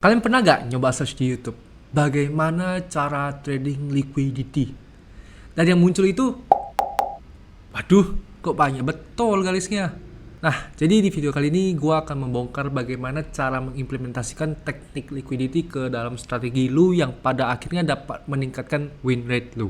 Kalian pernah gak nyoba search di YouTube bagaimana cara trading liquidity? Dan yang muncul itu, waduh, kok banyak betul garisnya. Nah, jadi di video kali ini gue akan membongkar bagaimana cara mengimplementasikan teknik liquidity ke dalam strategi lu yang pada akhirnya dapat meningkatkan win rate lu.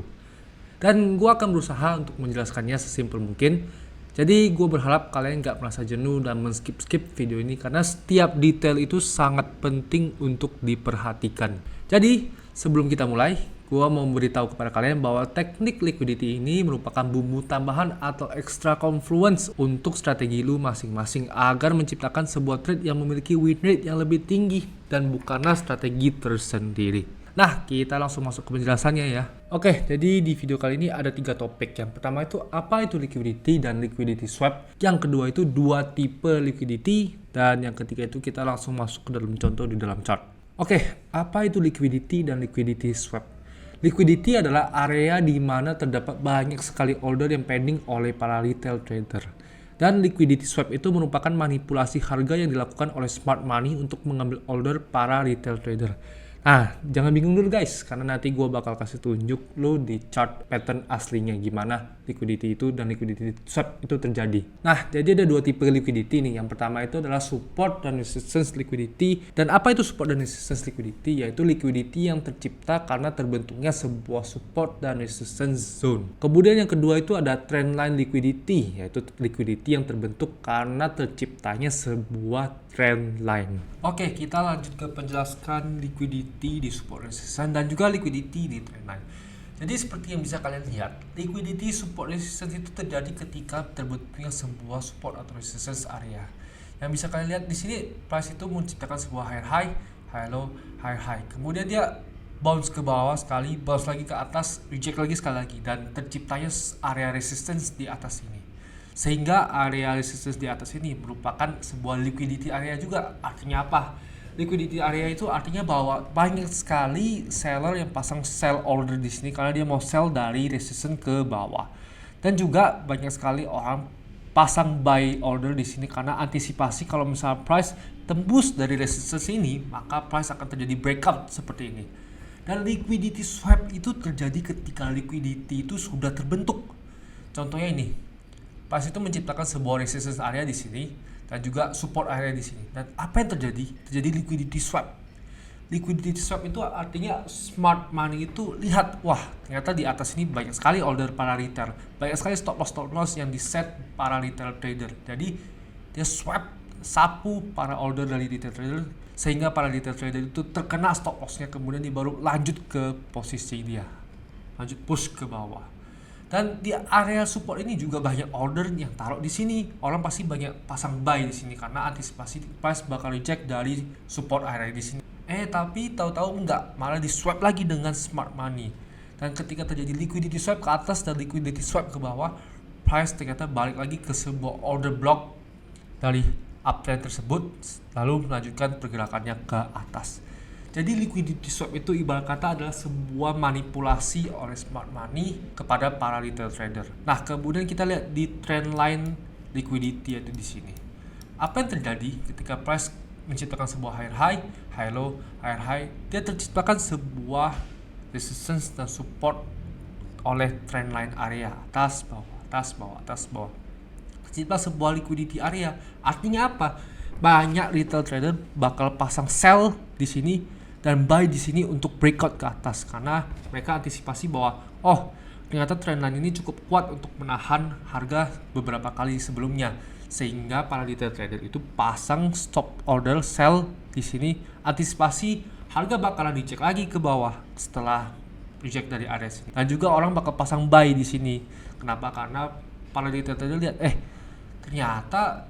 Dan gue akan berusaha untuk menjelaskannya sesimpel mungkin. Jadi gue berharap kalian gak merasa jenuh dan men-skip video ini karena setiap detail itu sangat penting untuk diperhatikan. Jadi sebelum kita mulai, gue mau memberitahu kepada kalian bahwa teknik liquidity ini merupakan bumbu tambahan atau extra confluence untuk strategi lu masing-masing agar menciptakan sebuah trade yang memiliki win rate yang lebih tinggi dan bukanlah strategi tersendiri. Nah, kita langsung masuk ke penjelasannya ya. Oke, jadi di video kali ini ada 3 topik. Yang pertama itu apa itu liquidity dan liquidity swap. Yang kedua itu 2 tipe liquidity. Dan yang ketiga itu kita langsung masuk ke dalam contoh di dalam chart. Oke, apa itu liquidity dan liquidity swap? Liquidity adalah area di mana terdapat banyak sekali order yang pending oleh para retail trader. Dan liquidity swap itu merupakan manipulasi harga yang dilakukan oleh smart money untuk mengambil order para retail trader. Nah, jangan bingung dulu guys, karena nanti gue bakal kasih tunjuk lo di chart pattern aslinya gimana liquidity itu dan liquidity swap itu terjadi. Nah, jadi ada 2 tipe liquidity nih. Yang pertama itu adalah support dan resistance liquidity. Dan apa itu support dan resistance liquidity? Yaitu liquidity yang tercipta karena terbentuknya sebuah support dan resistance zone. Kemudian yang kedua itu ada trendline liquidity, yaitu liquidity yang terbentuk karena terciptanya sebuah trendline. Oke, kita lanjut ke penjelaskan liquidity di support resistance dan juga liquidity di trendline. Jadi seperti yang bisa kalian lihat, liquidity support resistance itu terjadi ketika terbentuknya sebuah support atau resistance area. Yang bisa kalian lihat di sini, price itu menciptakan sebuah higher high low, higher high. Kemudian dia bounce ke bawah sekali, bounce lagi ke atas, reject lagi sekali lagi, dan terciptanya area resistance di atas ini. Sehingga area resistance di atas ini merupakan sebuah liquidity area juga. Artinya apa? Liquidity area itu artinya bahwa banyak sekali seller yang pasang sell order di sini karena dia mau sell dari resistance ke bawah. Dan juga banyak sekali orang pasang buy order di sini karena antisipasi kalau misalnya price tembus dari resistance ini, maka price akan terjadi breakout seperti ini. Dan liquidity swap itu terjadi ketika liquidity itu sudah terbentuk. Contohnya ini. Price itu menciptakan sebuah resistance area di sini dan juga support area di sini. Dan apa yang terjadi? Terjadi liquidity swap. Liquidity swap itu artinya smart money itu lihat, wah ternyata di atas ini banyak sekali order para retail, banyak sekali stop loss yang di set para retail trader. Jadi dia sapu para order dari retail trader sehingga para retail trader itu terkena stop lossnya, kemudian dia baru lanjut ke posisi dia, lanjut push ke bawah. Dan di area support ini juga banyak order yang taruh di sini. Orang pasti banyak pasang buy di sini karena antisipasi price bakal reject dari support area di sini. Tapi tahu-tahu enggak, malah di swap lagi dengan smart money. Dan ketika terjadi liquidity swap ke atas dan liquidity swap ke bawah, price ternyata balik lagi ke sebuah order block dari uptrend tersebut, lalu melanjutkan pergerakannya ke atas. Jadi liquidity swap itu ibarat kata adalah sebuah manipulasi oleh smart money kepada para retail trader. Nah, kemudian kita lihat di trendline liquidity yaitu di sini. Apa yang terjadi ketika price menciptakan sebuah high low, higher high, dia terciptakan sebuah resistance dan support oleh trendline area atas bawah, atas bawah, atas bawah. Tercipta sebuah liquidity area. Artinya apa? Banyak retail trader bakal pasang sell di sini dan buy di sini untuk breakout ke atas karena mereka antisipasi bahwa ternyata trendline ini cukup kuat untuk menahan harga beberapa kali sebelumnya, sehingga para retail trader itu pasang stop order sell di sini, antisipasi harga bakalan dicek lagi ke bawah setelah reject dari area sini. Dan juga orang bakal pasang buy di sini. Kenapa? Karena para retail trader lihat ternyata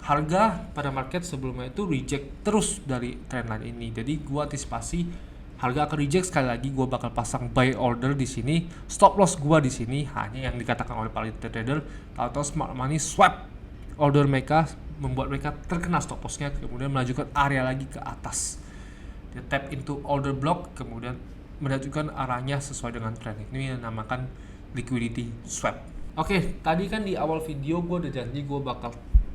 harga pada market sebelumnya itu reject terus dari trendline ini. Jadi gua antisipasi harga akan reject sekali lagi, gua bakal pasang buy order di sini. Stop loss gua di sini hanya yang dikatakan oleh para trader. Tahu-tahu smart money swap order mereka, membuat mereka terkena stop lossnya, kemudian melanjutkan area lagi ke atas. Dia tap into order block, kemudian melanjutkan arahnya sesuai dengan trend. Ini yang dinamakan liquidity swap. Oke, tadi kan di awal video gua udah janji gua bakal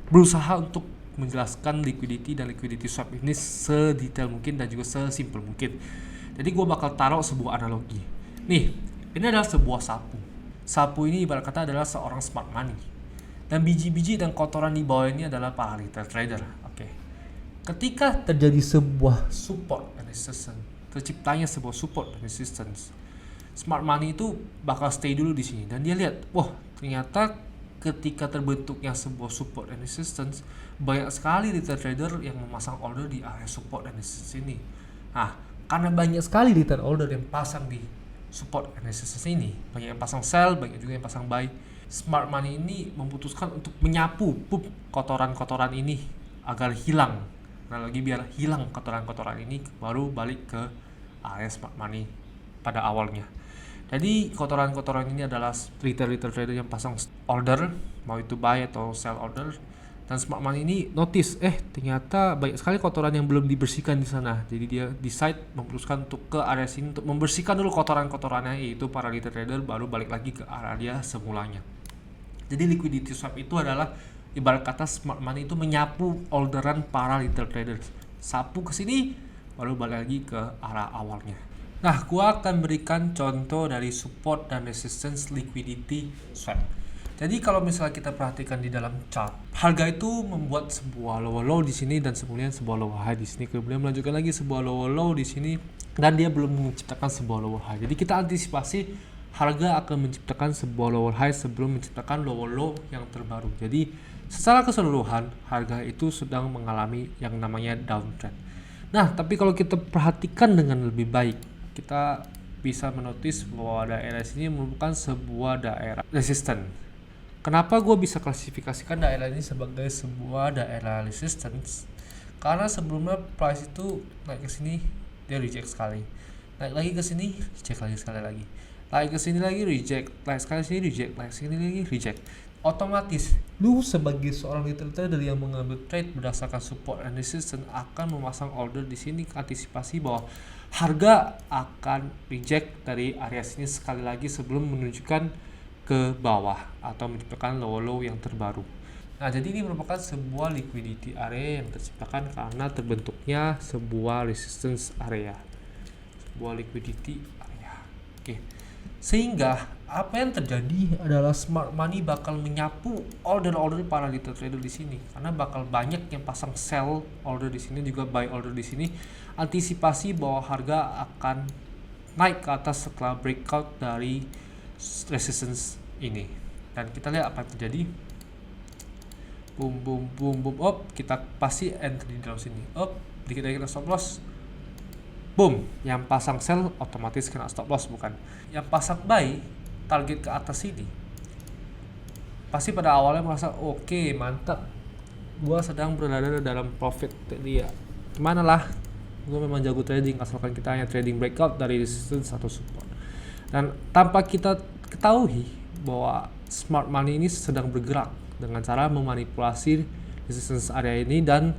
berusaha untuk menjelaskan liquidity dan liquidity swap ini sedetail mungkin dan juga sesimpel mungkin. Jadi gue bakal taruh sebuah analogi. Nih, ini adalah sebuah sapu. Sapu ini ibarat kata adalah seorang smart money. Dan biji-biji dan kotoran di bawah ini adalah para retail trader. Oke. Ketika terjadi sebuah support and resistance, terciptanya sebuah support dan resistance, smart money itu bakal stay dulu di sini dan dia lihat, wah ternyata ketika terbentuknya sebuah support and resistance, banyak sekali retail trader yang memasang order di area support and resistance ini. Nah, karena banyak sekali retail order yang pasang di support and resistance ini, banyak yang pasang sell, banyak juga yang pasang buy, smart money ini memutuskan untuk menyapu kotoran-kotoran ini agar hilang. Nah, lagi biar hilang kotoran-kotoran ini baru balik ke area smart money pada awalnya. Jadi kotoran-kotoran ini adalah retail trader yang pasang order, mau itu buy atau sell order, dan smart money ini notice, ternyata banyak sekali kotoran yang belum dibersihkan di sana. Jadi dia decide memutuskan untuk ke area sini untuk membersihkan dulu kotoran-kotorannya, yaitu para retail trader baru balik lagi ke area semulanya. Jadi liquidity swap itu adalah ibarat kata smart money itu menyapu orderan para retail trader, sapu ke sini baru balik lagi ke arah awalnya. Nah, gua akan berikan contoh dari support dan resistance liquidity swap. Jadi kalau misalnya kita perhatikan di dalam chart, harga itu membuat sebuah lower low di sini dan kemudian sebuah lower high di sini, kemudian melanjutkan lagi sebuah lower low di sini dan dia belum menciptakan sebuah lower high. Jadi kita antisipasi harga akan menciptakan sebuah lower high sebelum menciptakan lower low yang terbaru. Jadi secara keseluruhan harga itu sedang mengalami yang namanya downtrend. Nah, tapi kalau kita perhatikan dengan lebih baik, kita bisa menotis bahwa daerah sini merupakan sebuah daerah resisten. Kenapa gue bisa klasifikasikan daerah ini sebagai sebuah daerah resistance? Karena sebelumnya price itu naik ke sini dia reject sekali, naik lagi ke sini reject lagi sekali lagi, naik ke sini lagi reject, naik sekali sini reject, naik sini lagi reject. Otomatis lu sebagai seorang retail trader yang mengambil trade berdasarkan support and resistance akan memasang order di sini, antisipasi bahwa harga akan reject dari area sini sekali lagi sebelum menunjukkan ke bawah atau menciptakan low low yang terbaru. Nah, jadi ini merupakan sebuah liquidity area yang terciptakan karena terbentuknya sebuah resistance area, sebuah liquidity area. Oke. Sehingga apa yang terjadi adalah smart money bakal menyapu order-order para retail trader di sini karena bakal banyak yang pasang sell order di sini juga buy order di sini, antisipasi bahwa harga akan naik ke atas setelah breakout dari resistance ini. Dan kita lihat apa yang terjadi. Boom boom boom boom up, kita pasti entry di dalam sini. Up, dikit lagi kita stop loss. Boom, yang pasang sell otomatis kena stop loss bukan. Yang pasang buy target ke atas ini pasti pada awalnya merasa oke, mantap, gua sedang berada dalam profit tadi ya, gimana lah, gua memang jago trading asalkan kita hanya trading breakout dari resistance atau support. Dan tanpa kita ketahui bahwa smart money ini sedang bergerak dengan cara memanipulasi resistance area ini dan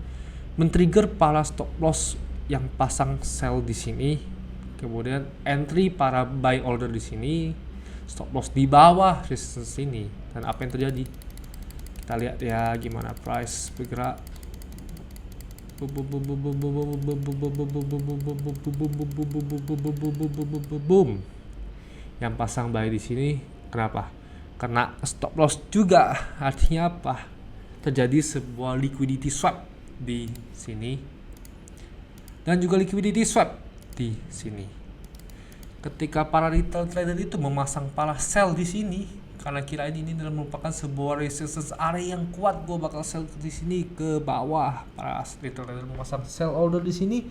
men-trigger para stop loss yang pasang sell di sini, kemudian entry para buy order di sini, stop loss di bawah resistance ini. Dan apa yang terjadi? Kita lihat ya gimana price bergerak. Boom. Yang pasang buy di sini kenapa? Kena stop loss juga. Artinya apa? Terjadi sebuah liquidity swap di sini dan juga liquidity swap di sini. Ketika para retail trader itu memasang para sell di sini karena kirain ini adalah merupakan sebuah resistance area yang kuat, gue bakal sell di sini ke bawah. Para retail trader memasang sell order di sini,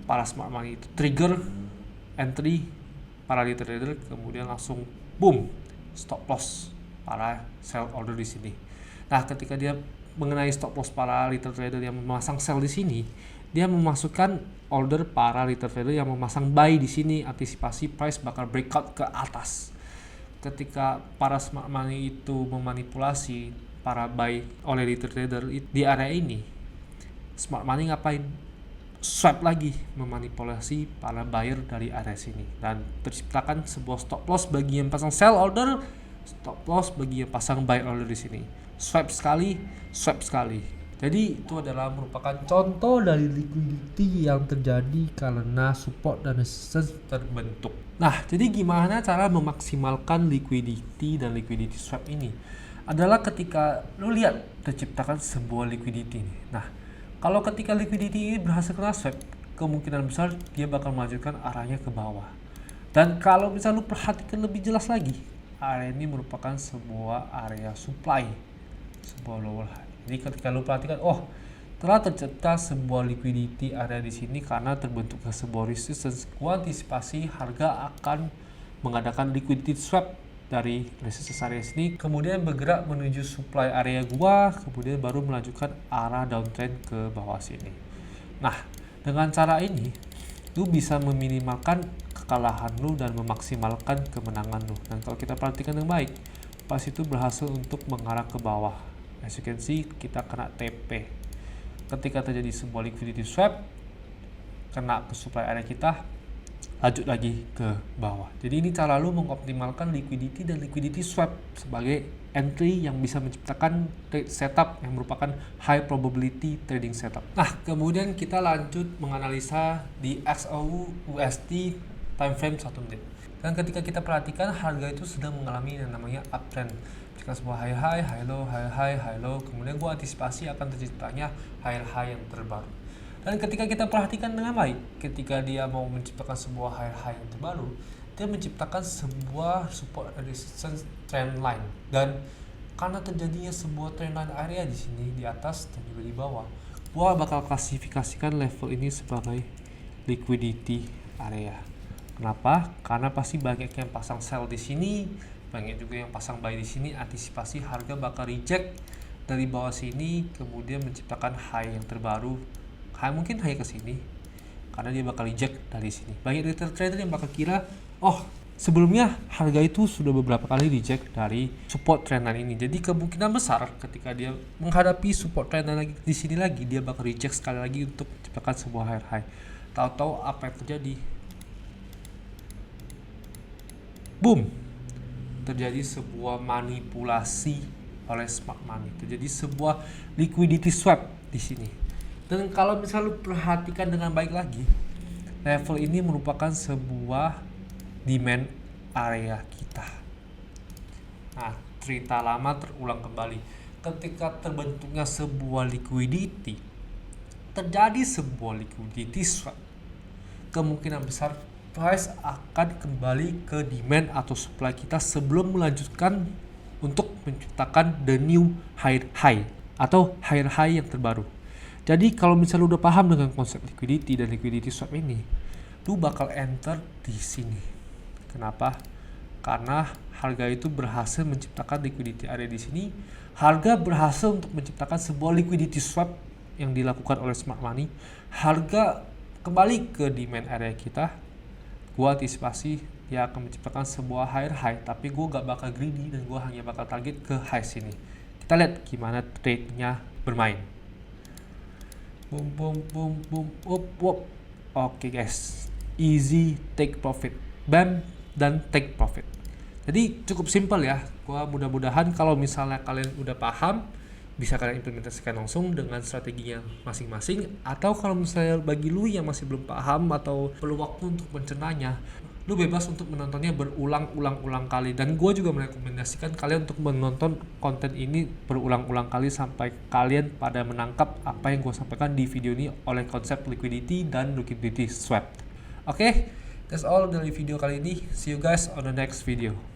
para smart money itu trigger entry para retail trader, kemudian langsung boom stop loss para sell order di sini. Nah, ketika dia mengenai stop loss para retail trader yang memasang sell di sini, dia memasukkan order para retail trader yang memasang buy di sini, antisipasi price bakal breakout ke atas. Ketika para smart money itu memanipulasi para buy oleh retail trader di area ini, smart money ngapain? Swap lagi, memanipulasi para buyer dari area sini dan terciptakan sebuah stop loss bagi yang pasang sell order, stop loss bagi yang pasang buy order di sini. Swap sekali, swap sekali. Jadi itu adalah merupakan contoh dari liquidity yang terjadi karena support dan resistance terbentuk. Nah, jadi gimana cara memaksimalkan liquidity dan liquidity swap ini? Adalah ketika lu lihat terciptakan sebuah liquidity nih. Nah, kalau ketika liquidity ini berhasil kena swap, kemungkinan besar dia bakal melanjutkan arahnya ke bawah. Dan kalau misal lu perhatikan lebih jelas lagi, area ini merupakan sebuah area supply, sebuah lower high. Jadi ketika lu perhatikan, oh telah tercipta sebuah liquidity area di sini karena terbentuknya sebuah resistance. Gua antisipasi harga akan mengadakan liquidity swap dari resistance area sini, kemudian bergerak menuju supply area gua, kemudian baru melanjutkan arah downtrend ke bawah sini. Nah, dengan cara ini, lu bisa meminimalkan kekalahan lu dan memaksimalkan kemenangan lu. Dan kalau kita perhatikan dengan baik, pas itu berhasil untuk mengarah ke bawah. As you can see, kita kena TP. Ketika terjadi sebuah liquidity swap, kena ke supply area kita, lanjut lagi ke bawah. Jadi ini cara lu mengoptimalkan liquidity dan liquidity swap sebagai entry yang bisa menciptakan trade setup yang merupakan high probability trading setup. Nah, kemudian kita lanjut menganalisa di XAU USD time frame 1 menit. Dan ketika kita perhatikan, harga itu sedang mengalami yang namanya uptrend. Jika sebuah high low, kemudian gua antisipasi akan terciptanya high yang terbaru. Dan ketika kita perhatikan dengan baik, ketika dia mau menciptakan sebuah high yang terbaru, dia menciptakan sebuah support resistance trend line. Dan karena terjadinya sebuah trend line area di sini, di atas dan juga di bawah, gua bakal klasifikasikan level ini sebagai liquidity area. Kenapa? Karena pasti banyak yang pasang sell di sini, banyak juga yang pasang buy di sini. Antisipasi harga bakal reject dari bawah sini, kemudian menciptakan high yang terbaru. Mungkin high ke sini, karena dia bakal reject dari sini. Banyak retail trader yang bakal kira, oh sebelumnya harga itu sudah beberapa kali reject dari support trend line ini. Jadi kemungkinan besar ketika dia menghadapi support trend line lagi di sini lagi, dia bakal reject sekali lagi untuk menciptakan sebuah high. Tahu-tahu apa yang terjadi? Boom, terjadi sebuah manipulasi oleh smart money, terjadi sebuah liquidity swap di sini. Dan kalau misalnya lu perhatikan dengan baik lagi, level ini merupakan sebuah demand area kita. Nah, cerita lama terulang kembali. Ketika terbentuknya sebuah liquidity, terjadi sebuah liquidity swap, kemungkinan besar price akan kembali ke demand atau supply kita sebelum melanjutkan untuk menciptakan the new high atau high yang terbaru. Jadi kalau misalnya lu udah paham dengan konsep liquidity dan liquidity swap ini, lu bakal enter di sini. Kenapa? Karena harga itu berhasil menciptakan liquidity area di sini. Harga berhasil untuk menciptakan sebuah liquidity swap yang dilakukan oleh smart money. Harga kembali ke demand area kita. Gua antisipasi dia akan menciptakan sebuah high, tapi gua gak bakal greedy dan gua hanya bakal target ke high sini. Kita lihat gimana trade-nya bermain. Boom, up. Oke guys, easy take profit, bam, dan take profit. Jadi cukup simpel ya. Gua mudah-mudahan kalau misalnya kalian udah paham, bisa kalian implementasikan langsung dengan strateginya masing-masing. Atau kalau misalnya bagi lu yang masih belum paham atau perlu waktu untuk mencernanya, lu bebas untuk menontonnya berulang-ulang kali. Dan gue juga merekomendasikan kalian untuk menonton konten ini berulang-ulang kali sampai kalian pada menangkap apa yang gue sampaikan di video ini oleh konsep liquidity dan liquidity swap. Oke, that's all dari video kali ini. See you guys on the next video.